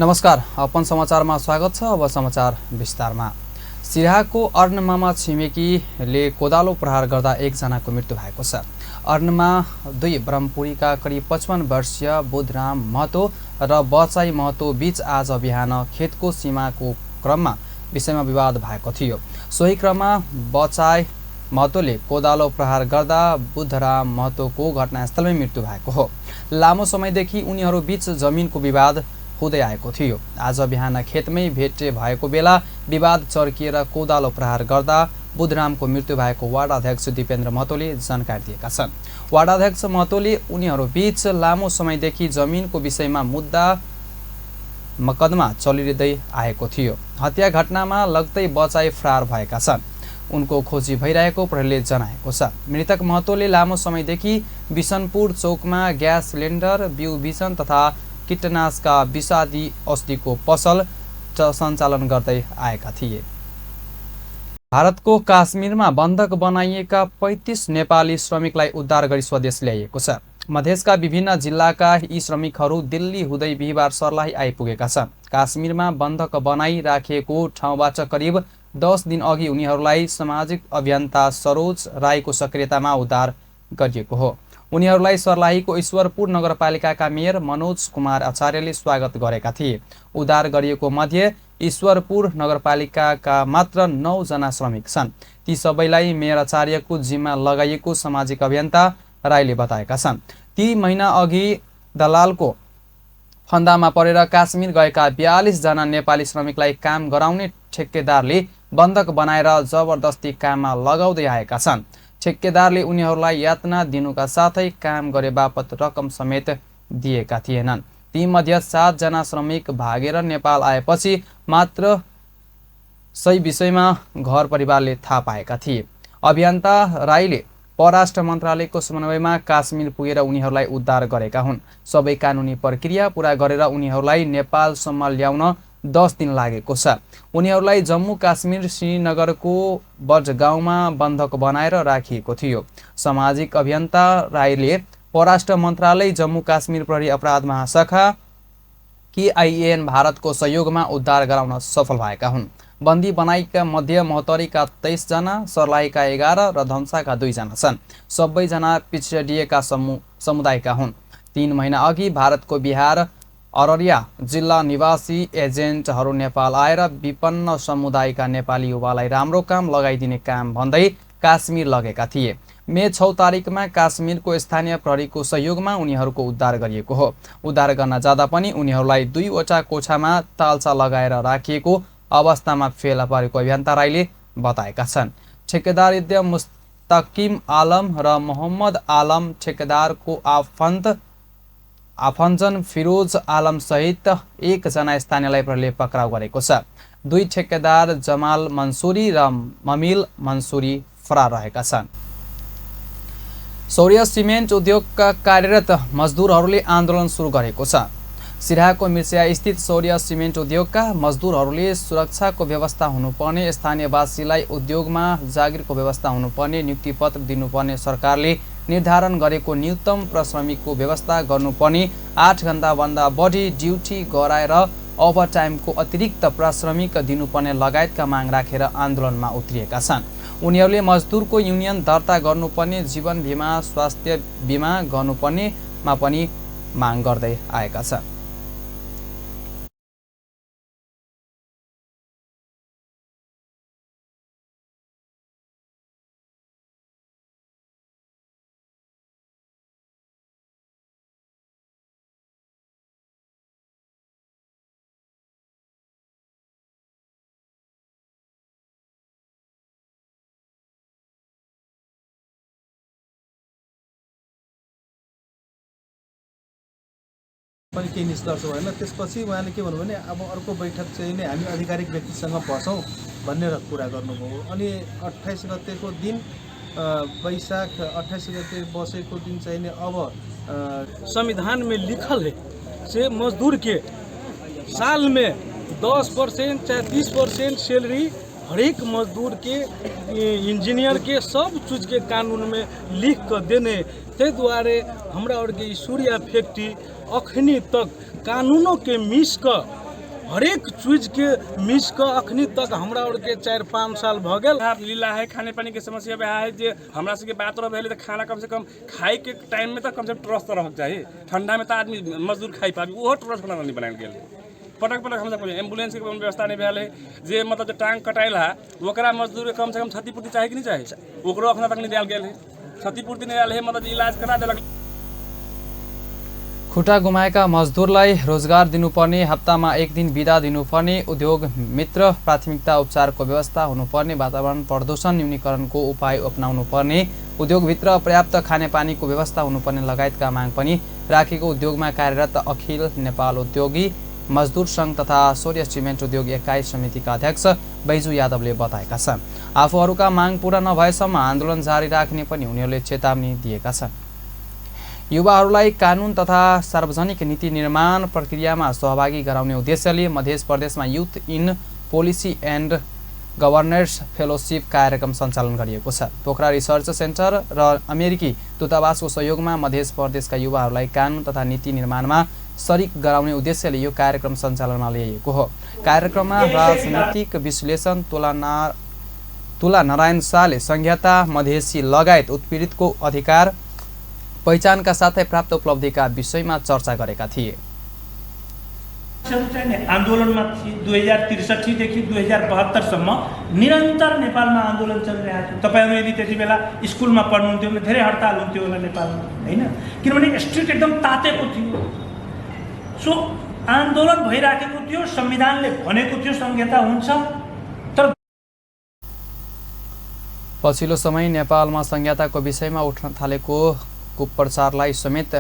नमस्कार, अपन समाचारमा स्वागत छ। अब समाचार विस्तारमा। सिराहाको अर्णमामा छिमेकीले कोदालो प्रहार गर्दा एकजनाको मृत्यु भएको छ। अर्णमा 2 ब्रह्मपुरीका करिब 55 वर्षीय बुधराम महतो र बचाई महतो बीच आज बिहान खेतको सीमाको क्रममा विषयमा विवाद भएको थियो। सोही क्रममा बचाई महतोले कोदालो प्रहार गर्दा बुधराम महतोको घटनास्थलमै मृत्यु भएको हो। लामो समयदेखि उनीहरू बीच जमिनको विवाद हुँदै आएको थियो। आज बिहान खेतमै भेट भएको बेला विवाद चर्किएर कोदालो प्रहार गर्दा बुधरामको मृत्यु भएको वार्ड अध्यक्ष दिपेन्द्र महतोले जानकारी दिएका छन्। वार्ड अध्यक्ष महतोले उनीहरू बीच लामो समयदेखि जमिनको विषयमा मुद्दा मकदमा चलिरहँदै आएको थियो। हत्या घटनामा लगतै बचाई फरार भएका छन्। उनको खोजी भइरहेको प्रहरीले जनाएको छ। मृतक महतोले लामो समयदेखि बिसनपुर चौकमा ग्यास सिलिन्डर, बिउ बिजन तथा कीटनाशका विषादी औषधिको पसल सञ्चालन गर्दै आएका थिए। भारतको काश्मीरमा बन्धक बनाइएका 35 नेपाली श्रमिकलाई उद्धार गरी स्वदेश ल्याइएको छ। मधेसका विभिन्न जिल्लाका यी श्रमिकहरू दिल्ली हुँदै बिहिबार सर्लाही आइपुगेका छन्। काश्मीरमा बन्धक बनाई राखिएको ठाउँबाट करिब 10 दिन अघि उनीहरूलाई सामाजिक अभियन्ता सरोज राईको सक्रियतामा उद्धार गरिएको हो। उनीहरूलाई सर्लाहीको ईश्वरपुर नगरपालिकाका मेयर मनोज कुमार आचार्यले स्वागत गरेका थिए। उद्धार गरिएको मध्ये ईश्वरपुर नगरपालिकाका मात्र 9 जना श्रमिक छन्। ती सबैलाई मेयर आचार्यको जिम्मा लगाइएको सामाजिक अभियन्ता राईले बताएका छन्। 3 महिना अघि दलालको फन्दामा परेर काश्मीर गएका 42 जना नेपाली श्रमिकलाई काम गराउने ठेक्केदारले बन्धक बनाएर जबरजस्ती काममा लगाउँदै आएका छन्। ठेक्केदारले उनीहरूलाई यातना दिनुका साथै काम गरे बापत रकम समेत दिएका थिएनन्। तीमध्ये 7 जना श्रमिक भागेर नेपाल आएपछि मात्र सही विषयमा घर परिवारले थाहा पाएका थिए। अभियन्ता राईले परराष्ट्र मन्त्रालयको समन्वयमा काश्मीर पुगेर उनीहरूलाई उद्धार गरेका हुन्। सबै कानुनी प्रक्रिया पूरा गरेर उनीहरूलाई नेपालसम्म ल्याउन 10 दिन लागेको छ। उनीहरूलाई जम्मू काश्मीर श्रीनगरको बजगाउँमा बन्धक बनाएर राखिएको थियो। सामाजिक अभियन्ता राईले परराष्ट्र मन्त्रालय, जम्मू काश्मीर प्रहरी अपराध महाशाखा KIAN भारतको सहयोगमा उद्धार गराउन सफल भएका हुन्। बन्दी बनाइका मध्ये महोत्तरीका 23 जना, सर्लाहीका 11 र धम्साका 2 जना छन्। सबैजना पिछडिएका समुदायका हुन्। 3 महिना अघि भारतको बिहार अररिया जिल्ला निवासी एजेन्टहरू नेपाल आएर विपन्न समुदायका नेपाली युवालाई राम्रो काम लगाइदिने काम भन्दै काश्मीर लगेका थिए। मे 6 तारिकमा काश्मीरको स्थानीय प्रहरीको सहयोगमा उनीहरूको उद्धार गरिएको हो। उद्धार गर्न जाँदा पनि उनीहरूलाई 2 वटा कोठामा तालचा लगाएर राखिएको अवस्थामा फेला परेको अभियन्ता राईले बताएका छन्। ठेकेदार यद्य मुस्तकिम आलम र मोहम्मद आलम, ठेकेदारको आफन्जन फिरोज आलम सहित 1 जना स्थानीयलाई प्रहरीले पक्राउ गरेको छ। 2 ठेकेदार जमाल मन्सुरी र ममिल मन्सुरी फरार रहेका छन्। सौर्य सिमेन्ट उद्योगका कार्यरत मजदुरहरूले आन्दोलन सुरु गरेको छ। सिराहाको मिर्सिया स्थित सौर्य सिमेन्ट उद्योगका मजदुरहरूले सुरक्षाको व्यवस्था हुनुपर्ने, स्थानीयवासीलाई उद्योगमा जागिरको व्यवस्था हुनुपर्ने, नियुक्ति पत्र दिनुपर्ने, सरकारले निर्धारण गरेको न्यूनतम प्रश्रमिकको व्यवस्था गर्नुपर्ने, 8 घण्टाभन्दा बढी ड्युटी गराएर ओभरटाइमको अतिरिक्त प्रश्रमिक दिनुपर्ने लगायतका माग राखेर आन्दोलनमा उत्रिएका छन्। उनीहरूले मजदुरको युनियन दर्ता गर्नुपर्ने, जीवन बिमा, स्वास्थ्य बिमा गर्नुपर्नेमा पनि माग गर्दै आएका छन्। पनि केही निष्कर्ष भएन। त्यसपछि उहाँले के भन्नुभयो भने अब अर्को बैठक चाहिँ नि हामी आधिकारिक व्यक्तिसँग बसौँ भन्ने कुरा गर्नुभयो। अनि 28 गतेको दिन वैशाख 28 गते बसेको दिन चाहिँ नि अब संविधान में लिखल है से मजदूर के साल में 10% चाहे 30% सैलरी हर एक मजदूर के, इंजीनियर के, सब चीज़ के कानून में लिख कर देने। ते द्वारे हमरा और के सूर्या फैक्ट्री अखनी तक कानूनों के मिस कर हरेक चीज के मिस के अखनी तक हमरा और के 4-5 साल भ गेल। लीला है खाने पानी के समस्या बे है जे हमरा सबके बात रह भेले त खाना कम से कम खाए के टाइम में त कम से कम ट्रस्ट रहक चाहिए। ठंडा में त आदमी मजदूर खाई पाबी ओहो ट्रस्ट बना नहीं बनाएल गेल। पटक पटक हम सब एम्बुलेंस के व्यवस्था नहीं भेल है जे मतलब जो टांग कटाइल है ओकरा मजदूर के कम से कम क्षतिपूर्ति चाहिए कि नहीं चाहिए ओकरो अखना तक नहीं दिया गेल है। क्षतिपूर्ति नहीं दिया है मतलब इलाज करा देलक। खुट्टा गुमाएका मजदुरलाई रोजगार दिनुपर्ने, हप्तामा 1 दिन बिदा दिनुपर्ने, उद्योग मित्र प्राथमिकता उपचारको व्यवस्था हुनुपर्ने, वातावरण प्रदूषण न्यूनीकरणको उपाय अपनाउनु पर्ने, उद्योगभित्र पर्याप्त खानेपानीको व्यवस्था हुनुपर्ने लगायतका माग पनि राखेको उद्योगमा कार्यरत अखिल नेपाल उद्योगी मजदुर सङ्घ तथा सूर्य सिमेन्ट उद्योग एकाइ समितिका अध्यक्ष बैजु यादवले बताएका छन्। आफूहरूका माग पूरा नभएसम्म आन्दोलन जारी राख्ने पनि उनीहरूले चेतावनी दिएका छन्। युवाहरूलाई कानुन तथा सार्वजनिक नीति निर्माण प्रक्रियामा सहभागी गराउने उद्देश्यले मध्य प्रदेशमा youth in policy and governance fellowship कार्यक्रम सञ्चालन गरिएको छ। पोखरा रिसर्च सेन्टर र अमेरिकी दूतावासको सहयोगमा मध्य प्रदेशका युवाहरूलाई कानुन तथा नीति निर्माणमा सरिक गराउने उद्देश्यले यो कार्यक्रम सञ्चालनमा ल्याइएको हो। कार्यक्रममा राजनीतिक विश्लेषण तुला नारायण शाहले संहिता मधेसी लगायत उत्पीडितको अधिकार पहिचानका साथै प्राप्त उपलब्धिका विषयमा चर्चा गरेका थिए। आन्दोलनमा 2063 देखि 2072 सम्म निरन्तर नेपालमा आन्दोलन चलिरहेको थियो। तपाईहरु यदि त्यति बेला स्कुलमा पढ्नुहुन्थ्यो भने धेरै हडताल हुन्थ्यो होला नेपालमा, हैन? किनभने स्ट्रिक्ट एकदम तातेको थियो। सो आन्दोलन भइराखेको थियो, संविधानले भनेको थियो संहिता हुन्छ। तर पछिल्लो समय नेपालमा संहिताको विषयमा उठ्न थालेको कुप्रचारलाई समेत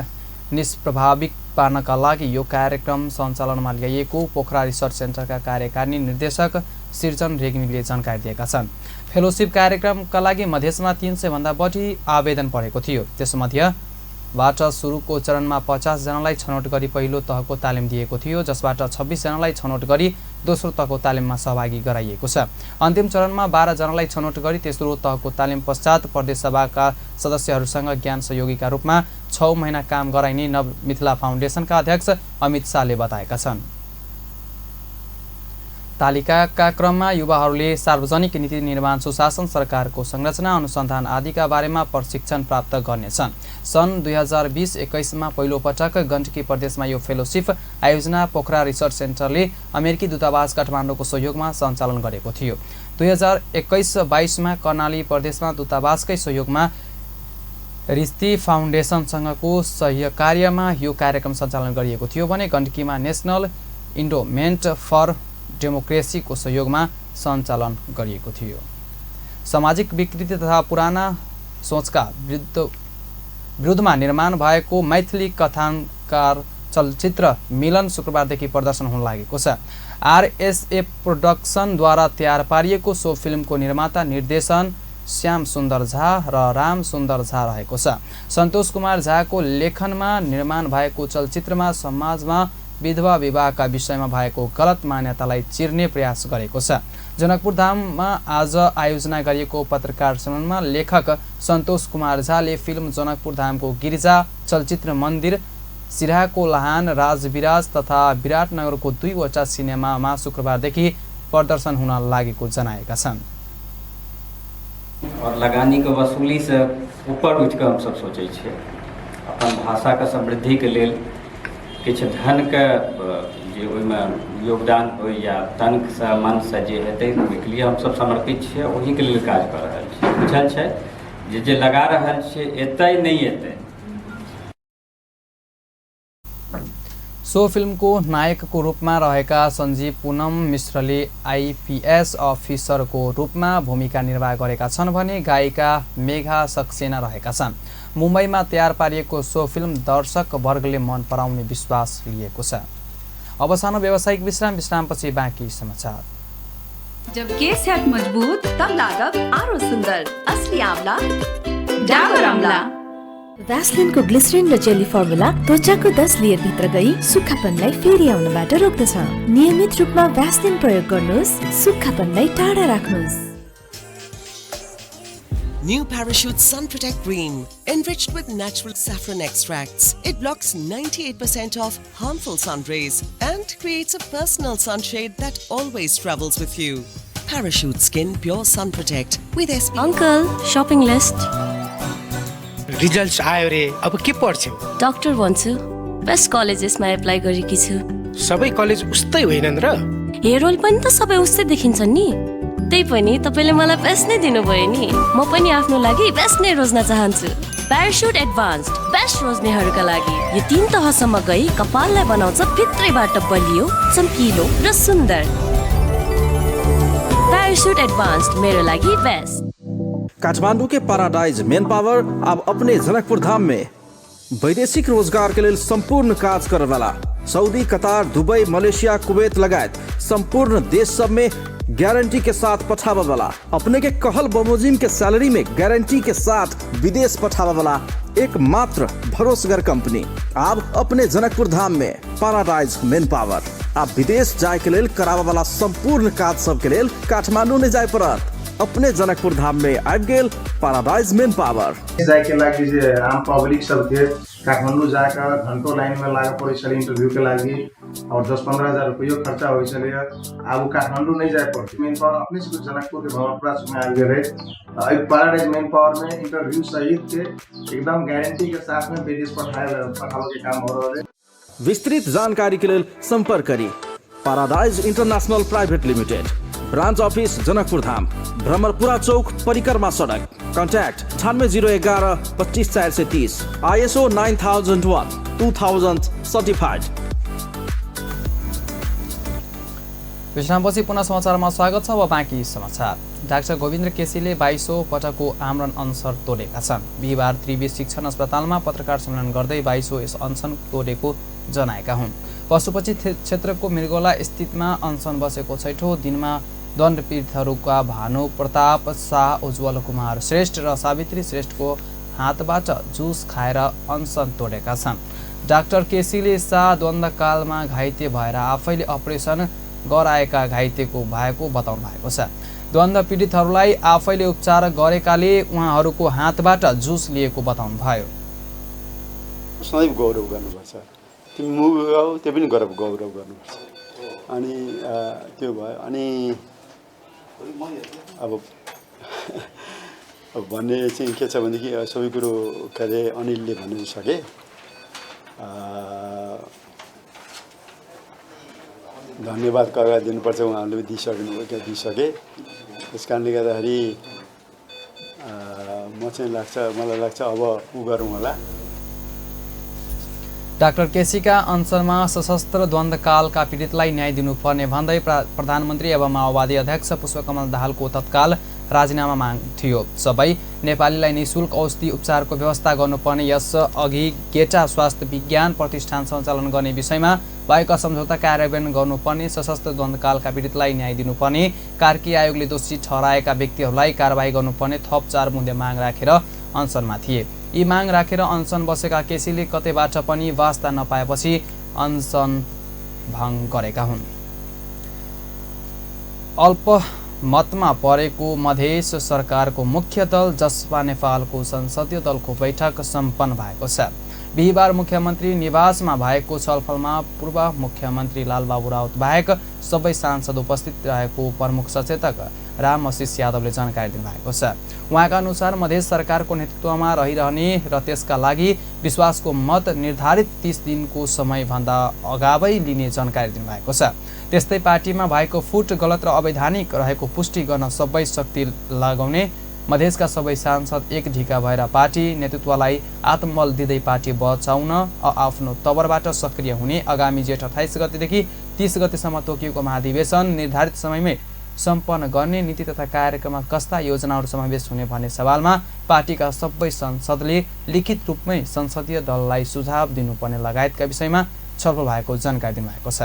निष्प्रभावित पार्नका लागि यो कार्यक्रम सञ्चालनमा ल्याइएको पोखरा रिसर्च सेन्टरका कार्यकारिणी निर्देशक सिर्जन रेग्मीले जानकारी दिएका छन्। फेलोशिप कार्यक्रमका लागि मधेसमा 300 भन्दा बढी आवेदन परेको थियो। त्यसमध्येबाट सुरुको चरणमा 50 जनालाई छनौट गरी पहिलो तहको तालिम दिएको थियो, जसबाट 26 जनालाई छनौट गरी दोस्रो तहको तालिममा सहभागी गराइएको छ। अन्तिम चरणमा 12 जनालाई छनौट गरी तेस्रो तहको तालिम पश्चात प्रदेश सभाका सदस्यहरूसँग ज्ञान सहयोगीका रूपमा 6 महिना काम गराइने नव मिथिला फाउन्डेसनका अध्यक्ष अमित शाहले बताएका छन्। तालिकाका क्रममा युवाहरूले सार्वजनिक नीति निर्माण, सुशासन, सरकारको संरचना, अनुसन्धान आदिका बारेमा प्रशिक्षण प्राप्त गर्नेछन्। सन् 2020-21 मा पहिलो पटक गण्डकी प्रदेशमा यो फेलोशिप आयोजना पोखरा रिसर्च सेन्टरले अमेरिकी दूतावास काठमाडौँको सहयोगमा सञ्चालन गरेको थियो। 2021-22 मा कर्णाली प्रदेशमा दूतावासकै सहयोगमा रिस्ती फाउन्डेसनसँगको सहकार्यमा यो कार्यक्रम सञ्चालन गरिएको थियो भने गण्डकीमा नेसनल इन्डोमेन्ट फर डेमोक्रेसीको सहयोगमा सञ्चालन गरिएको थियो। सामाजिक विकृति तथा पुराना सोचका विरुद्धमा निर्माण भएको मैथिली कथानकार चलचित्र मिलन शुक्रबारदेखि प्रदर्शन हुन लागेको छ। आरएसए प्रोडक्सनद्वारा तयार पारिएको सो फिल्मको निर्माता निर्देशन श्याम सुन्दर झा र राम सुन्दर झा रहेको छ। सन्तोष कुमार झाको लेखनमा निर्माण भएको चलचित्रमा समाजमा विधवा विवाहका विषयमा भएको गलत मान्यतालाई चिर्ने प्रयास गरेको छ। जनकपुर धाममा आज आयोजना गरिएको पत्रकार सम्मेलनमा लेखक सन्तोष कुमार झाले फिल्म जनकपुर धामको गिरिजा, चलचित्र मन्दिर, सिराहाको लाहान, राजविराज तथा विराटनगरको 2वटा सिनेमामा शुक्रबारदेखि प्रदर्शन हुन लागेको जनाएका छन्। और लगानी के वसूली से ऊपर उठ के हम सब सोचे छियै अपन भाषा के समृद्धि के लेल किछु धन के जे ओहिमे योगदान हो या तन से मन से जे हेतै ओहिके लिए हम सब समर्पित छियै, ओही के लेल काज कर रहल छियै। बुझल छै जे लगा रहल छियै एतै नहीं एतै। सो फिल्मको नायकको रूपमा रहेका सञ्जीव पूनम मिश्रले आइपीएस अफिसरको रूपमा भूमिका निर्वाह गरेका छन् भने गायिका मेघा सक्सेना रहेका छन्। मुम्बईमा तयार पारिएको सो फिल्म दर्शक वर्गले मन पराउने विश्वास लिएको छ। अब सानो व्यावसायिक विश्रामपछि बाँकी समाचार। जब केस है मजबूत तब लागत आरो सुंदर असली आंवला डाबर आंवला। भ्यासलिनको ग्लिसरिन र जेली फर्मुला त्वचाको 10 लेयर भित्र गई सुक्खापनलाई फेरि आउनबाट रोक्दछ। नियमित रूपमा भ्यासलिन प्रयोग गर्नुहोस्, सुक्खापनलाई टाढा राख्नुहोस्। New Parachute Sun Protect Green, enriched with natural saffron extracts. It blocks 98% of harmful sun rays and creates a personal sunshade that always travels with you. Parachute Skin Pure Sun Protect with SPF. Uncle, shopping list. Results आयो रे अब के पढ्छौ? Doctor भन्छु best कलेजेसमा apply गरेकी छु। सबै college उस्तै होइनन् र? हेयर ओइल पनि त सबै उस्तै देखिन्छन् नि। त्यही पनि तपाईले मलाई बेस्ट नै दिनुभयो नि। म पनि आफ्नो लागि बेस्ट नै रोज्न चाहन्छु। प्याराशुट एडभान्स्ड बेस्ट रोज्नेहरूका लागि यो 3 तहसम्म गई कपाललाई बनाउँछ भित्रैबाट बलियो, चम्किलो र सुन्दर। प्याराशुट एडभान्स्ड मेरो लागि बेस्ट। काठमांडू के पैराडाइज मेन पावर अब अपने जनकपुर धाम में वैदेशिक रोजगार के लिए संपूर्ण कार्य करे वाला Saudi, Qatar, Dubai, Malaysia, Kuwait लगायत संपूर्ण देश सब में गारंटी के साथ पठावा वाला अपने के कहल बमोजिम के सैलरी में गारंटी के साथ विदेश पठावा वाला एकमात्र भरोसेगर कंपनी अब अपने जनकपुर धाम में पैराडाइज मेन पावर। आप विदेश जाए के लिए करावा वाला संपूर्ण कार्य सब के लिए काठमांडू ने जाए पड़त अपने जनकपुर धाम में आबि गेल पैराडाइज मेन पावर। जाए के लागि जे आम पब्लिक सब के काठमांडू जाकर घंटों लाइन में लागे पड़े छले इंटरव्यू के लागि और 10-15 हजार रुपया खर्चा होय छले। अब काठमांडू नहीं जाए पड़े मेन पावर अपने से जनकपुर के भवनपुरा में आ गए रहे। पैराडाइज मेन पावर में इंटरव्यू सहित के एकदम गारंटी के साथ में विदेश पठावे के काम हो रहा है। विस्तृत जानकारी के लिए संपर्क करी Paradise International Private Limited, branch office Janakpur Dham, Bhramarpura Chowk, परिक्रमा सड़क। Contact 9801 ISO 9001/2000 certified. विश्रामपछि पुनः समाचारमा स्वागत छ। अब बाँकी समाचार। डाक्टर गोविन्द्र केसीले 22औं पटकको आमरण अनसन तोडेका छन्। बिहिबार त्रिवी शिक्षण अस्पतालमा पत्रकार सम्मेलन गर्दै 22औं यस अनसन तोडेको जनाएका हुन्। पशुपति क्षेत्रको मृगौला स्थितमा अनसन बसेको 6औं दिनमा दण्ड पीडितहरूका भानु प्रताप शाह, उज्जवल कुमार श्रेष्ठ र सावित्री श्रेष्ठको हातबाट जुस खाएर अनसन तोडेका छन्। डाक्टर केसीले शाह द्वन्द्वकालमा घाइते भएर आफैले अपरेसन गराएका घाइतेको भएको बताउनु भएको छ। द्वन्द्व पीडितहरूलाई आफैले उपचार गरेकाले उहाँहरूको हातबाट जुस लिएको बताउनु भयो। सधैँ गौरव गर्नुपर्छ, तिमी मुभी हो त्यो पनि गौरव गर्नुपर्छ। अनि त्यो भयो। अनि अब भन्ने चाहिँ के छ भनेदेखि सबै कुरो के अरे अनिलले भनिसके। धन्यवाद कगा दिनुपर्छ, उहाँहरूले दिइसके। त्यस कारणले गर्दाखेरि मलाई लाग्छ अब उ गरौँ होला। डाक्टर केसीका अनसनमा सशस्त्र द्वन्द्वकालका पीडितलाई न्याय दिनुपर्ने भन्दै प्रधानमन्त्री एवं माओवादी अध्यक्ष पुष्पकमल दाहालको तत्काल राजीनामा माग थियो। सबै नेपालीलाई निःशुल्क औषधि उपचारको व्यवस्था गर्नुपर्ने, यस अघि गेटा स्वास्थ्य विज्ञान प्रतिष्ठान सञ्चालन गर्ने विषयमा भएका सम्झौता कार्यान्वयन गर्नुपर्ने, सशस्त्र द्वन्द्वकालका पीडितलाई न्याय दिनुपर्ने, कार्की आयोगले दोषी ठहराएका व्यक्तिहरूलाई कारबाही गर्नुपर्ने थप 4 बुँदे माग राखेर अनसनमा थिए। यी माग राखेर अनसन बसेका केसीले कतैबाट पनि वास्ता नपाएपछि अनसन भङ्ग गरेका हुन्। अल्पमतमा परेको मधेस सरकारको मुख्य दल जसपा नेपालको संसदीय दलको बैठक सम्पन्न भएको छ। बिहिबार मुख्यमन्त्री निवासमा भएको छलफलमा पूर्व मुख्यमन्त्री लालबाबु राउत बाहेक सबै सांसद उपस्थित रहेको प्रमुख सचेतक राम आशिष यादवले जानकारी दिनुभएको छ। उहाँका अनुसार मधेस सरकारको नेतृत्वमा रहिरहने र त्यसका लागि विश्वासको मत निर्धारित 30 दिनको समयभन्दा अगावै लिने जानकारी दिनुभएको छ। त्यस्तै पार्टीमा भएको फुट गलत र अवैधानिक रहेको पुष्टि गर्न सबै शक्ति लगाउने, मधेसका सबै सांसद एक ढिका भएर पार्टी नेतृत्वलाई आत्मबल दिँदै पार्टी बचाउन आफ्नो तवरबाट सक्रिय हुने, आगामी जेठ 28 गतेदेखि 30 गतेसम्म तोकिएको महाधिवेशन निर्धारित समयमै सम्पन्न गर्ने नीति तथा कार्यक्रममा कस्ता योजनाहरू समावेश हुने भन्ने सवालमा पार्टीका सबै सांसदले लिखित रूपमै संसदीय दललाई सुझाव दिनुपर्ने लगायतका विषयमा छलफल भएको जानकारी दिनुभएको छ।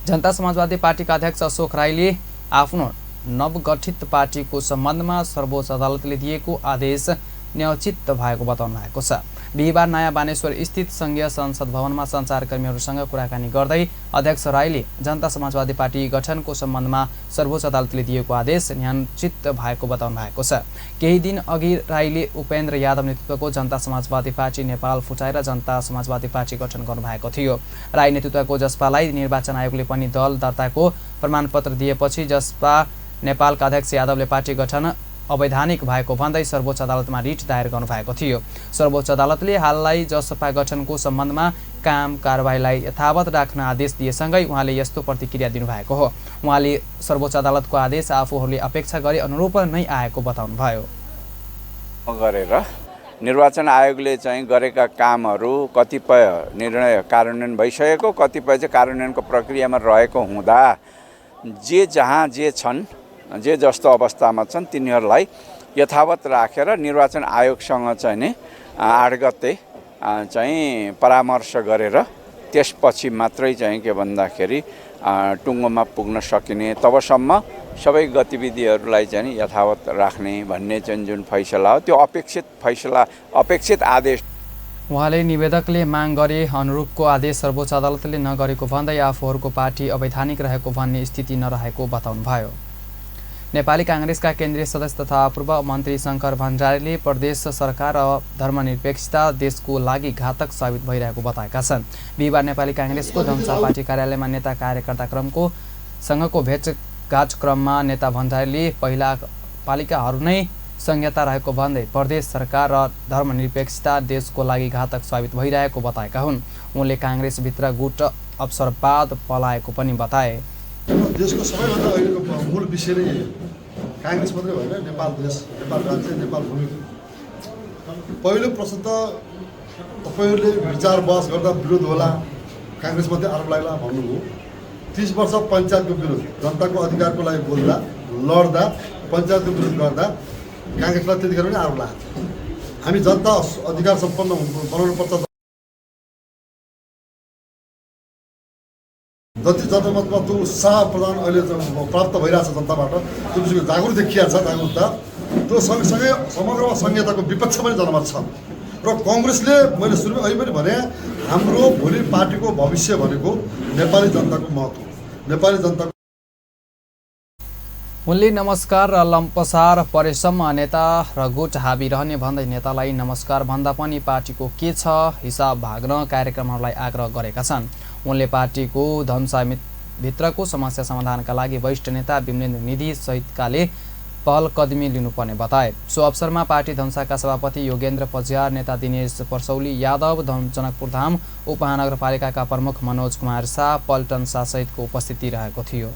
जनता समाजवादी पार्टीका अध्यक्ष अशोक राईले आफ्नो नवगठित पार्टीको सम्बन्धमा सर्वोच्च अदालतले दिएको आदेश न्यायोचित भएको बताउनु भएको छ। बिहिबार नयाँ बानेश्वर स्थित संघीय संसद भवनमा सञ्चारकर्मीहरूसँग कुराकानी गर्दै अध्यक्ष राईले जनता समाजवादी पार्टी गठनको सम्बन्धमा सर्वोच्च अदालतले दिएको आदेश न्यायोचित भएको बताउनु भएको छ। केही दिन अघि राईले उपेन्द्र यादव नेतृत्वको जनता समाजवादी पार्टी नेपाल फुटाएर जनता समाजवादी पार्टी गठन गर्नुभएको थियो। राई नेतृत्वको जसपालाई निर्वाचन आयोगले पनि दल दर्ताको प्रमाणपत्र दिएपछि जसपा नेपालका अध्यक्ष यादवले पार्टी गठन अवैधानिक भएको भन्दै सर्वोच्च अदालतमा रिट दायर गर्नुभएको थियो। सर्वोच्च अदालतले हाललाई जसपा गठनको सम्बन्धमा काम कारबाहीलाई यथावत राख्न आदेश दिएसँगै उहाँले यस्तो प्रतिक्रिया दिनुभएको हो। उहाँले सर्वोच्च अदालतको आदेश आफूहरूले अपेक्षा गरे अनुरूप नै आएको बताउनुभयो। गरेर निर्वाचन आयोगले चाहिँ गरेका कामहरू कतिपय निर्णय कार्यान्वयन भइसकेको, कतिपय चाहिँ कार्यान्वयनको प्रक्रियामा रहेको हुँदा जहाँ जे छन्, जे जस्तो अवस्थामा छन् तिनीहरूलाई यथावत राखेर निर्वाचन आयोगसँग चाहिँ नि 8 गते चाहिँ परामर्श गरेर त्यसपछि मात्रै चाहिँ के भन्दाखेरि टुङ्गोमा पुग्न सकिने, तबसम्म सबै गतिविधिहरूलाई चाहिँ यथावत राख्ने भन्ने चाहिँ जुन फैसला हो त्यो अपेक्षित आदेश। उहाँले निवेदकले माग गरे अनुरूपको आदेश सर्वोच्च अदालतले नगरेको भन्दै आफूहरूको पार्टी अवैधानिक रहेको भन्ने स्थिति नरहेको बताउनुभयो। नेपाली कांग्रेसका केन्द्रीय सदस्य तथा पूर्व मन्त्री शङ्कर भण्डारीले प्रदेश सरकार र धर्मनिरपेक्षता देशको लागि घातक साबित भइरहेको बताएका छन्। बिहिबार नेपाली कांग्रेसको धनुषा पार्टी कार्यालयमा नेता कार्यकर्ता सँगको भेटघाट क्रममा नेता भण्डारीले पहिला पालिकाहरू नै संहिता रहेको भन्दै प्रदेश सरकार र धर्मनिरपेक्षता देशको लागि घातक साबित भइरहेको बताएका हुन्। उनले कांग्रेसभित्र गुट अवसरवाद पलाएको पनि बताए। देशको सबैभन्दा अहिलेको मूल विषय नै कांग्रेस मात्रै होइन, नेपाल देश, नेपाल राज्य, नेपाल भूमि। पहिलो प्रश्न त तपाईँहरूले विचार बहस गर्दा विरोध होला, कांग्रेसमाथि आरोप लाग्ला भन्नुभयो। 30 वर्ष पञ्चायतको विरोध, जनताको अधिकारको लागि बोल्दा लड्दा पञ्चायतको विरोध गर्दा कांग्रेसलाई त्यतिखेर पनि आरोप लाग्यो। हामी जनता अधिकार सम्पन्न बनाउनुपर्छ। जति जनमतमा त्यो उत्साह प्रदान अहिले प्राप्त भइरहेछ जनताबाट, त्यो विषयको जागरुक देखिया छ, जागरुकता त्यो सँगसँगै समग्रमा संहिताको विपक्ष पनि जनमत छ। र कांग्रेसले मैले सुरुमा अहिले पनि भने हाम्रो भोलि पार्टीको भविष्य भनेको नेपाली जनताको महत्त्व, नेपाली जनताको। उनले नमस्कार र लम्पसार परेसम्म नेता र गुट हाबी रहने भन्दै नेतालाई नमस्कार भन्दा पनि पार्टीको के छ हिसाब भाग्न कार्यक्रमहरूलाई आग्रह गरेका छन्। उनले पार्टीको धनुषा भित्रको समस्या समाधानका लागि वरिष्ठ नेता विमलेन्द्र निधि सहितकाले पहल कदमी लिनुपर्ने बताए। सो अवसरमा पार्टी धनुषाका सभापति योगेन्द्र पजियार, नेता दिनेश पर्सौली यादव, जनकपुर धाम उपमहानगरपालिकाका प्रमुख मनोज कुमार शाह, पल्टन शाह सहितको उपस्थिति रहेको थियो।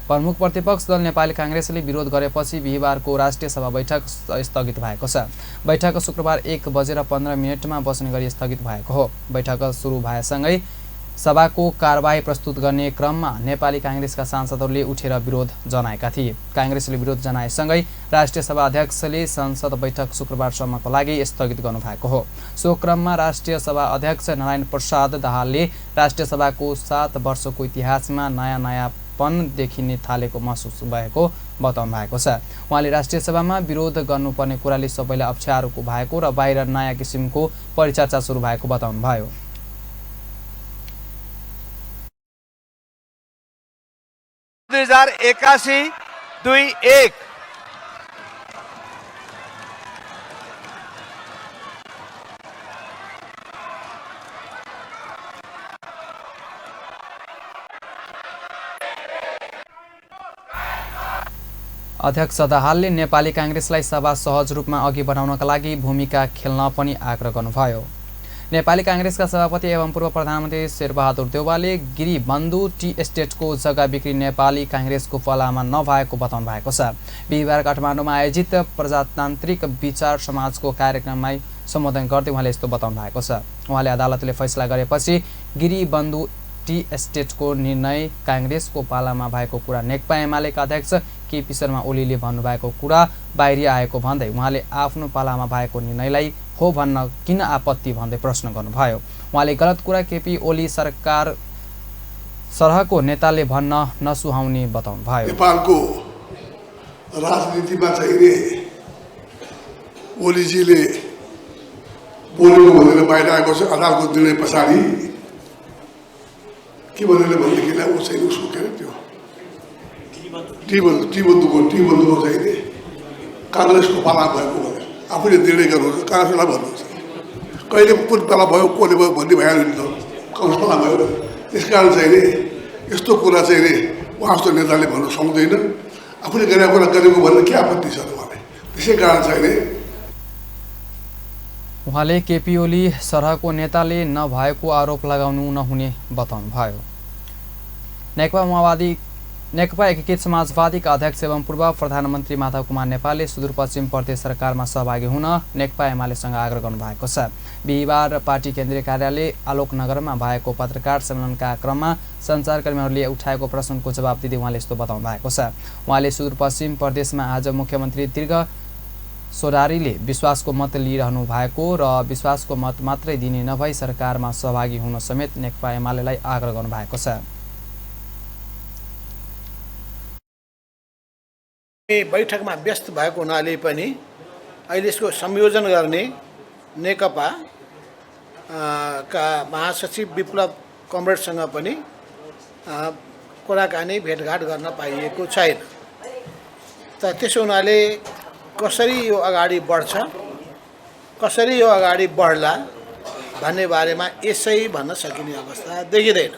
प्रमुख प्रतिपक्ष दल नेपाली कांग्रेसले विरोध गरेपछि बिहिबारको राष्ट्रिय सभा बैठक स्थगित भएको छ। बैठक शुक्रबार 1:15 बस्ने गरी स्थगित भएको हो। बैठक सुरु भएसँगै सभाको कारबाही प्रस्तुत गर्ने क्रममा नेपाली कांग्रेसका सांसदहरूले उठेर विरोध जनाएका थिए। कांग्रेसले विरोध जनाएसँगै राष्ट्रिय सभा अध्यक्षले संसद बैठक शुक्रबारसम्मको लागि स्थगित गर्नुभएको हो। सो क्रममा राष्ट्रिय सभा अध्यक्ष नारायण प्रसाद दाहालले राष्ट्रिय सभाको 7 वर्षको इतिहासमा नयाँपन देखिने थालेको महसुस भएको बताउनु भएको छ। उहाँले राष्ट्रिय सभामा विरोध गर्नुपर्ने कुराले सबैलाई अप्ठ्यारोको भएको र बाहिर नयाँ किसिमको परिचर्चा सुरु भएको बताउनुभयो। अध्यक्ष दाहालले नेपाली कांग्रेसलाई सभा सहज रूपमा अघि बढाउनका लागि भूमिका खेल्न पनि आग्रह गर्नुभयो। नेपाली कांग्रेसका सभापति एवं पूर्व प्रधानमन्त्री शेरबहादुर देउवाले गिरिबन्धु टी एस्टेटको जग्गा बिक्री नेपाली कांग्रेसको पालामा नभएको बताउनु भएको छ। बिहिबार काठमाडौँमा आयोजित प्रजातान्त्रिक विचार समाजको कार्यक्रममा सम्बोधन गर्दै उहाँले यस्तो बताउनु भएको छ। उहाँले अदालतले फैसला गरेपछि गिरिबन्धु टी एस्टेटको निर्णय कांग्रेसको पालामा भएको कुरा नेकपा एमालेका अध्यक्ष केपी शर्मा ओलीले भन्नुभएको कुरा बाहिरी आएको भन्दै उहाँले आफ्नो पालामा भएको निर्णयलाई हो भन्न किन आपत्ति भन्दै प्रश्न गर्नुभयो। उहाँले गलत कुरा केपी ओली सरकार सरहको नेताले भन्न नसुहाउने बताउनुभयो। नेपालको राजनीतिमा चाहिँ ओलीजीले बोलेको बाहिर आएको छ अदालतको निर्णय पछाडि के भनेर भनेदेखिलाई ऊ चाहिँ उसको के अरे त्यो टी बन्धुको चाहिँ नि काङ्ग्रेसको पाला भएको भने आफूले निर्णय गर्नुहुन्छ काङ्ग्रेसलाई भन्नुहुन्छ कहिले कुन पाला भयो कसले भयो भन्ने भइहाल्यो नि त काङ्ग्रेस पाला भयो त्यस कारण चाहिँ नि यस्तो कुरा चाहिँ नि उहाँ जस्तो नेताले भन्नु सक्दैन आफूले गरेको कुरा गरेको भन्ने के आपत्ति छ उहाँले त्यसै कारण चाहिँ नि उहाँले केपी ओली सरहको नेताले नभएको आरोप लगाउनु नहुने बताउनु भयो। नेकपा एकीकृत समाजवादीका अध्यक्ष एवं पूर्व प्रधानमन्त्री माधव कुमार नेपालले सुदूरपश्चिम प्रदेश सरकारमा सहभागी हुन नेकपा एमालेसँग आग्रह गर्नुभएको छ। बिहिबार पार्टी केन्द्रीय कार्यालय आलोकनगरमा भएको पत्रकार सम्मेलनका क्रममा सञ्चारकर्मीहरूले उठाएको प्रश्नको जवाब दिँदै उहाँले यस्तो बताउनु भएको छ। उहाँले सुदूरपश्चिम प्रदेशमा आज मुख्यमन्त्री दीर्घ सोडारीले विश्वासको मत लिइरहनु भएको र विश्वासको मत मात्रै दिने नभई सरकारमा सहभागी हुन समेत नेकपा एमालेलाई आग्रह गर्नुभएको छ। बैठकमा व्यस्त भएको हुनाले पनि अहिले यसको संयोजन गर्ने नेकपा का महासचिव विप्लव कमरेडसँग पनि कुराकानी भेटघाट गर्न पाइएको छैन। त त्यसो हुनाले कसरी यो अगाडि बढ्छ कसरी यो अगाडि बढ्ला भन्ने बारेमा यसै भन्न सकिने अवस्था देखिँदैन।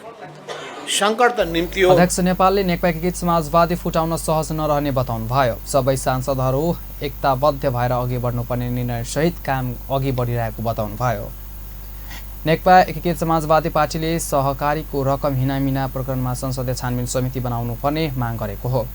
सङ्कट त निम्ति हो। अध्यक्ष नेपालले नेकपा एकीकृत समाजवादी फुटाउन सहज नरहने बताउनु भयो। सबै सांसदहरू एकताबद्ध भएर अघि बढ्नुपर्ने निर्णय सहित काम अघि बढिरहेको बताउनु भयो। नेकपा एकीकृत समाजवादी पार्टीले सहकारीको रकम हिनामिना प्रकरणमा संसदीय छानबिन समिति बनाउनु पर्ने माग गरेको हो।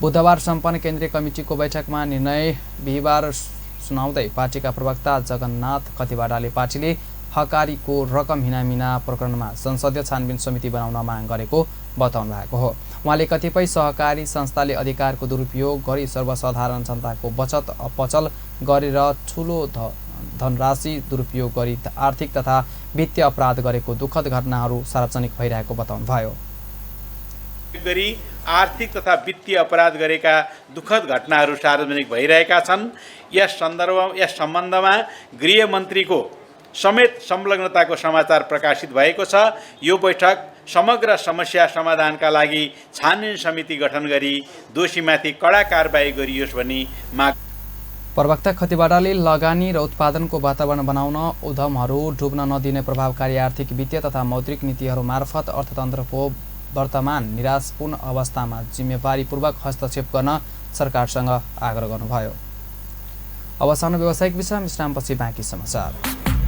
बुधबार सम्पन्न केन्द्रीय कमिटीको बैठकमा निर्णय बिहिबार सुनाउँदै पार्टीका प्रवक्ता जगन्नाथ खतिवाडाले पार्टीले हकारीको रकम हिनामिना प्रकरणमा संसदीय छानबिन समिति बनाउन माग गरेको बताउनु भएको हो। उहाँले कतिपय सहकारी संस्थाले अधिकारको दुरुपयोग गरी सर्वसाधारण जनताको बचत अपचल गरेर ठूलो धनराशि दुरुपयोग गरी आर्थिक तथा वित्तीय अपराध गरेको दुःखद घटनाहरू सार्वजनिक भइरहेको बताउनु भयो। गरी आर्थिक तथा वित्तीय अपराध गरेका दुःखद घटनाहरू सार्वजनिक भइरहेका छन्। यस सम्बन्धमा गृहमन्त्रीको समेत संलग्नताको समाचार प्रकाशित भएको छ। यो बैठक समग्र समस्या समाधानका लागि छानबिन समिति गठन गरी दोषीमाथि कडा कारबाही गरियोस् भनी माग। प्रवक्ता खतिवाडाले लगानी र उत्पादनको वातावरण बनाउन उद्यमहरू डुब्न नदिने प्रभावकारी आर्थिक वित्तीय तथा मौद्रिक नीतिहरू मार्फत अर्थतन्त्रको वर्तमान निराशपूर्ण अवस्थामा जिम्मेवारीपूर्वक हस्तक्षेप गर्न सरकारसँग आग्रह गर्नुभयो। अब सानो व्यावसायिक विश्राम विश्रामपछि बाँकी समाचार।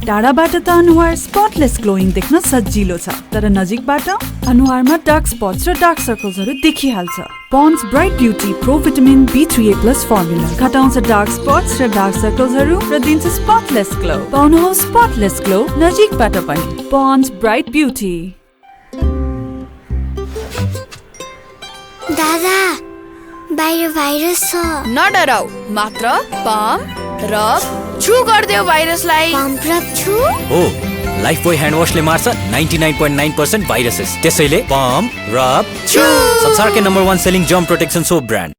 टाढाबाट त अनुहार स्पटलेस ग्लोइङ देख्न सजिलो छ, तर नजिकबाट अनुहारमा डार्क स्पट्स र डार्क सर्कल्सहरू देखिहाल्छ। Pond's Bright Beauty pro vitamin B3A+ formula घटाउँछ डार्क स्पट्स र डार्क सर्कल्सहरू र दिन्छ स्पटलेस ग्लो। पाउनुहोस् स्पटलेस ग्लो नजिकबाट पनि। Pond's Bright Beauty. दादा बाहिर भाइरस छ। नडराऊ, मात्र पम्प रब छु गर्दियो भाइरसलाई। पम्प रब छु हो, लाइफबोय ह्यान्ड वाशले मार्छ 99.9% भाइरसेस। त्यसैले पम्प रब छु संसारकै number 1 selling germ protection soap brand.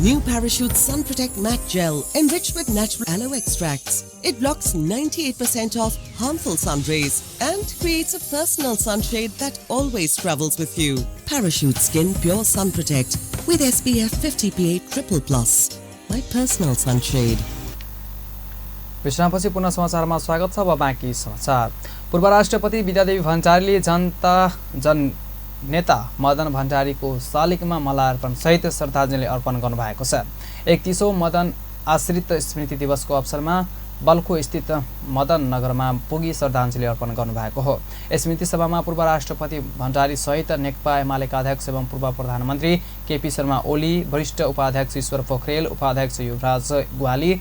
New Parachute Sun Protect Matte Gel enriched with natural aloe extracts. It blocks 98% of harmful sun rays and creates a personal sunshade that always travels with you. Parachute Skin Pure Sun Protect with SPF 50PA++. My personal sunshade. विश्रामपछि पुनः समाचारमा स्वागत छ। अब बाँकी समाचार। पूर्व राष्ट्रपति विद्यादेवी भण्डारी नेता मदन भण्डारीको शालिगमा माल्यार्पण सहित श्रद्धाञ्जली अर्पण गर्नुभएको छ। 31औं मदन आश्रित स्मृति दिवसको अवसरमा बल्खु स्थित मदन नगरमा पुगी श्रद्धाञ्जली अर्पण गर्नुभएको हो। स्मृति सभामा पूर्व राष्ट्रपति भण्डारी सहित नेकपा एमालेका अध्यक्ष एवं पूर्व प्रधानमन्त्री केपी शर्मा ओली, वरिष्ठ उपाध्यक्ष ईश्वर पोखरेल, उपाध्यक्ष युवराज ग्वाली,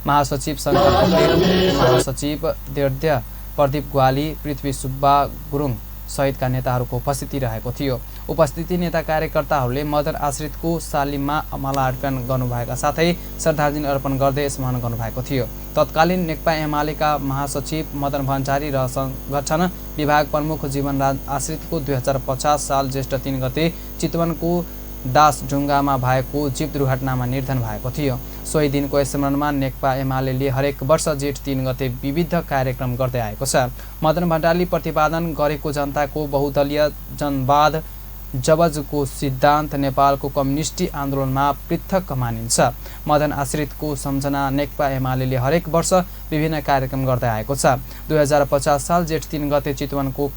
महासचिव शङ्कर पोखरेल, महासचिव देवद्य प्रदीप ग्वाली, पृथ्वी सुब्बा गुरुङ सहितका नेताहरूको उपस्थिति रहेको थियो। उपस्थिति नेता कार्यकर्ताहरूले मदन आश्रितको शालिगमा माला अर्पण गर्नुभएका साथै श्रद्धाञ्जली अर्पण गर्दै स्मरण गर्नुभएको थियो। तत्कालीन नेकपा एमालेका महासचिव मदन भण्डारी र संगठन विभाग प्रमुख जीवनराज आश्रितको 2050 साल ज्येष्ठ 3 गते चितवनको दासढुङ्गामा भएको जीव दुर्घटनामा निधन भएको थियो। सोही दिनको स्मरणमा नेकपा एमाले हरेक वर्ष जेठ 3 गते विविध कार्यक्रम गर्दै आएको छ। मदन भण्डारीले प्रतिपादन गरेको जनताको बहुदलीय जनवाद जबजको सिद्धान्त नेपालको कम्युनिस्टी आन्दोलनमा पृथक मानिन्छ। मदन आश्रितको सम्झना नेकपा एमाले हरेक वर्ष विभिन्न कार्यक्रम गर्दै आएको छ। 2050 साल जेठ 3 गते चितवनको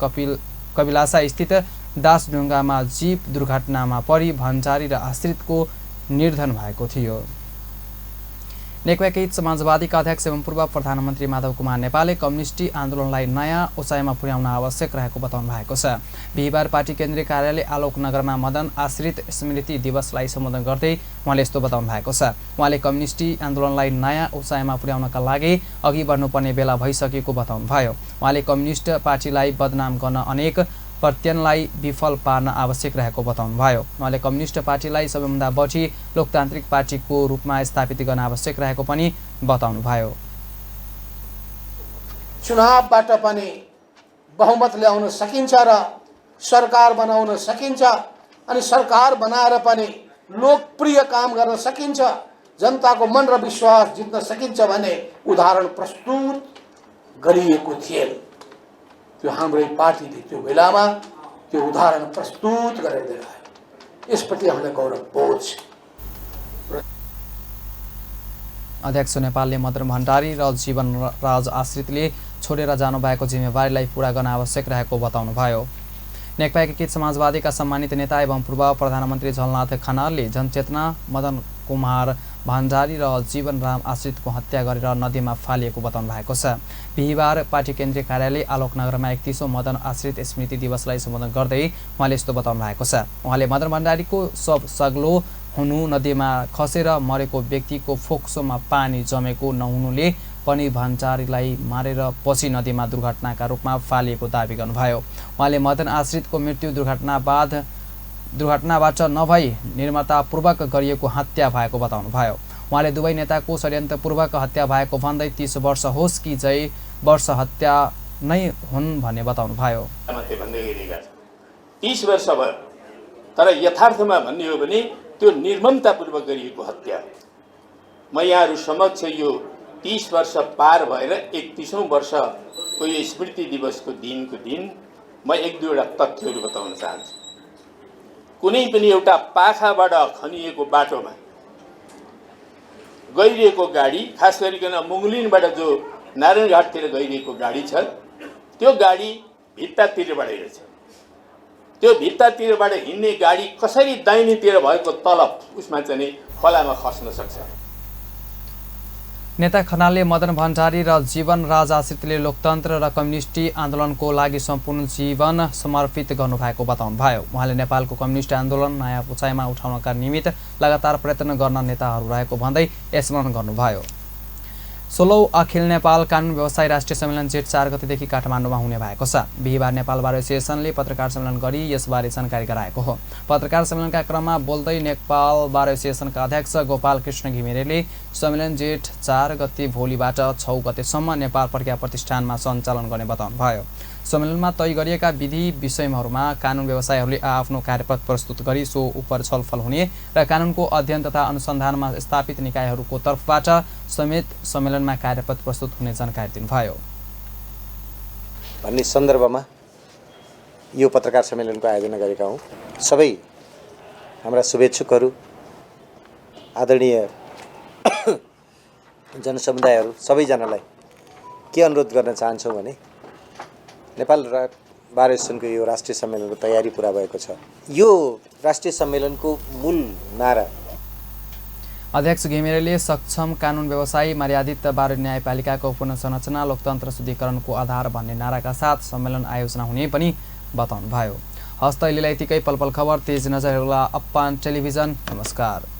कपिलासा स्थित दासढुङ्गामा जीव दुर्घटनामा परि भण्डारी र आश्रितको निधन भएको थियो। नेकपा एकीकृत समाजवादीका अध्यक्ष एवं पूर्व प्रधानमन्त्री माधव कुमार नेपालले कम्युनिस्टी आन्दोलनलाई नयाँ उचाइमा पुर्याउन आवश्यक रहेको बताउनु भएको छ। बिहिबार पार्टी केन्द्रीय कार्यालय आलोकनगरमा मदन आश्रित स्मृति दिवसलाई सम्बोधन गर्दै उहाँले यस्तो बताउनु भएको छ। उहाँले कम्युनिस्टी आन्दोलनलाई नयाँ उचाइमा पुर्याउनका लागि अघि बढ्नुपर्ने बेला भइसकेको बताउनुभयो। उहाँले कम्युनिस्ट पार्टीलाई बदनाम गर्न अनेक प्रत्ययनलाई विफल पार्न आवश्यक रहेको बताउनुभयो। उहाँले कम्युनिस्ट पार्टीलाई सबैभन्दा बढी लोकतान्त्रिक पार्टीको रूपमा स्थापित गर्न आवश्यक रहेको पनि बताउनुभयो। चुनावबाट पनि बहुमत ल्याउन सकिन्छ र सरकार बनाउन सकिन्छ अनि सरकार बनाएर पनि लोकप्रिय काम गर्न सकिन्छ, जनताको मन र विश्वास जित्न सकिन्छ भन्ने उदाहरण प्रस्तुत गरिएको थिएन। त्यो हाम्रै पार्टीले त्यो बेलामा त्यो उदाहरण प्रस्तुत गरेर देखायो। यसप्रति हामीलाई गौरव बोध छ। अध्यक्ष नेपालले मदन भण्डारी र जीवनराज आश्रितले छोडेर जानुभएको जिम्मेवारीलाई पूरा गर्न आवश्यक रहेको बताउनुभयो। नेकपा एकीकृत समाजवादीका सम्मानित नेता एवं पूर्व प्रधानमन्त्री झलनाथ खनालले जनचेतना मदन कुमार भण्डारी र जीवनराम आश्रितको हत्या गरेर नदीमा फालिएको बताउनु भएको छ। बिहिबार पार्टी केन्द्रीय कार्यालय आलोकनगरमा 31औं मदन आश्रित स्मृति दिवसलाई सम्बोधन गर्दै उहाँले यस्तो बताउनु भएको छ। उहाँले मदन भण्डारीको शव सग्लो हुनु, नदीमा खसेर मरेको व्यक्तिको फोक्सोमा पानी जमेको नहुनुले पनि भण्डारीलाई मारेर पछि नदीमा दुर्घटनाका रूपमा फालिएको दावी गर्नुभयो। उहाँले मदन आश्रितको मृत्यु दुर्घटनाबाट नभई निर्मतापूर्वक गरिएको हत्या भएको बताउनुभयो। उहाँले दुवै नेताको षड्यन्त्रपूर्वक हत्या भएको भन्दै 30 वर्ष होस् कि जय वर्ष हत्या नै हुन् भन्ने बताउनुभयो। 30 वर्ष भयो, तर यथार्थमा भन्ने हो भने त्यो निर्ममतापूर्वक गरिएको हत्या। म यहाँहरू समक्ष यो 30 वर्ष पार भएर 31औं वर्षको यो स्मृति दिवसको दिनको दिन म 1-2 तथ्यहरू बताउन चाहन्छु। कुनै पनि एउटा पाखाबाट खनिएको बाटोमा गइरहेको गाडी, खास गरिकन मुङलिनबाट जो नारायणघाटतिर गइरहेको गाडी छ, त्यो गाडी भित्तातिरबाट हिँड्छ। त्यो भित्तातिरबाट हिँड्ने गाडी कसरी दाहिनेतिर भएको तलप उसमा चाहिँ खोलामा खस्न सक्छ। नेता खनालले मदन भण्डारी र जीवनराज आश्रितले लोकतन्त्र र कम्युनिस्टी आन्दोलनको लागि सम्पूर्ण जीवन समर्पित गर्नुभएको बताउनुभयो। उहाँले नेपालको कम्युनिस्ट आन्दोलन नयाँ उचाइमा उठाउनका निमित्त लगातार प्रयत्न गर्न नेताहरू रहेको भन्दै स्मरण गर्नुभयो। 16औं अखिल नेपाल कानुन व्यवसाय राष्ट्रिय सम्मेलन जेठ 4 गतेदेखि काठमाडौँमा हुने भएको छ। बिहिबार नेपाल बार एसोसिएसनले पत्रकार सम्मेलन गरी यसबारे जानकारी गराएको हो। पत्रकार सम्मेलनका क्रममा बोल्दै नेपाल बार एसोसिएसनका अध्यक्ष गोपाल कृष्ण घिमिरेले सम्मेलन जेठ 4 गते भोलिबाट 6 गतेसम्म नेपाल प्रज्ञा प्रतिष्ठानमा सञ्चालन गर्ने बताउनुभयो। सम्मेलनमा तय गरिएका विधि विषयहरूमा कानुन व्यवसायहरूले आफ्नो कार्यपत्र प्रस्तुत गरी सो उपर छलफल हुने र कानुनको अध्ययन तथा अनुसन्धानमा स्थापित निकायहरूको तर्फबाट समेत सम्मेलनमा कार्यपत्र प्रस्तुत हुने जानकारी दिनुभयो। भन्ने सन्दर्भमा यो पत्रकार सम्मेलनको आयोजना गरेका हौँ। सबै हाम्रा शुभेच्छुकहरू, आदरणीय जनसमुदायहरू सबैजनालाई के अनुरोध गर्न चाहन्छौँ भने नेपाल बार एसोसिएसनको यो राष्ट्रिय सम्मेलनको तयारी पुरा भएको छ। यो राष्ट्रिय सम्मेलनको मूल नारा अध्यक्ष घिमिरेले सक्षम कानुन व्यवसायी मर्यादित बार न्यायपालिकाको पुनर्संरचना लोकतन्त्र शुद्धिकरणको आधार भन्ने नाराका साथ सम्मेलन आयोजना हुने पनि बताउनुभयो। हस्त अहिलेलाई यतिकै पलपल खबर तेज नजर हेर्नुहोला अप्पान टेलिभिजन। नमस्कार।